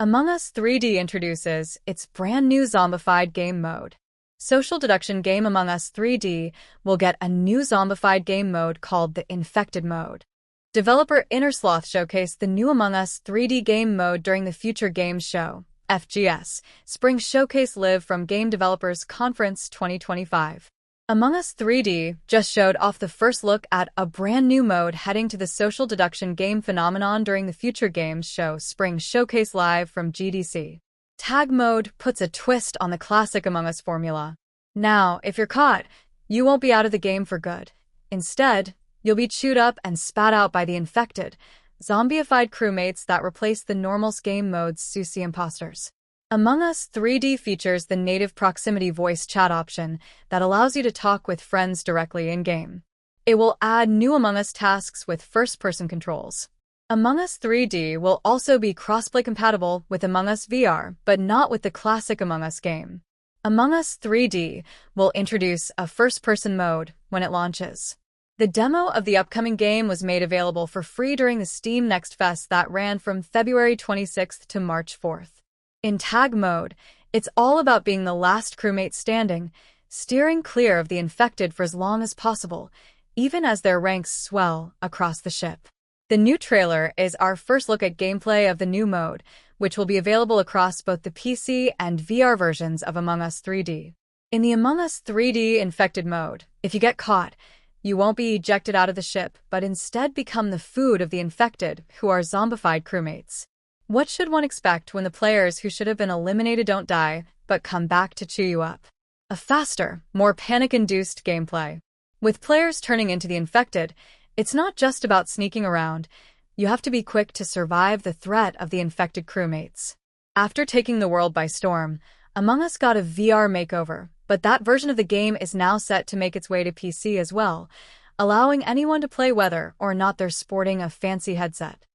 Among Us 3D introduces its brand new zombified game mode. Social deduction game Among Us 3D will get a new zombified game mode called the Infected mode. Developer InnerSloth showcased the new Among Us 3D game mode during the Future Games Show, FGS, Spring Showcase Live from Game Developers Conference 2025. Among Us 3D just showed off the first look at a brand new mode heading to the social deduction game phenomenon during the Future Games Show Spring Showcase Live from GDC. Tag mode puts a twist on the classic Among Us formula. Now, if you're caught, you won't be out of the game for good. Instead, you'll be chewed up and spat out by the infected, zombified crewmates that replace the normal game mode's sussy impostors. Among Us 3D features the native proximity voice chat option that allows you to talk with friends directly in-game. It will add new Among Us tasks with first-person controls. Among Us 3D will also be crossplay-compatible with Among Us VR, but not with the classic Among Us game. Among Us 3D will introduce a first-person mode when it launches. The demo of the upcoming game was made available for free during the Steam Next Fest that ran from February 26th to March 4th. In tag mode, it's all about being the last crewmate standing, steering clear of the infected for as long as possible, even as their ranks swell across the ship. The new trailer is our first look at gameplay of the new mode, which will be available across both the PC and VR versions of Among Us 3D. In the Among Us 3D infected mode, if you get caught, you won't be ejected out of the ship, but instead become the food of the infected, who are zombified crewmates. What should one expect when the players who should have been eliminated don't die, but come back to chew you up? A faster, more panic-induced gameplay. With players turning into the infected, it's not just about sneaking around. You have to be quick to survive the threat of the infected crewmates. After taking the world by storm, Among Us got a VR makeover, but that version of the game is now set to make its way to PC as well, allowing anyone to play whether or not they're sporting a fancy headset.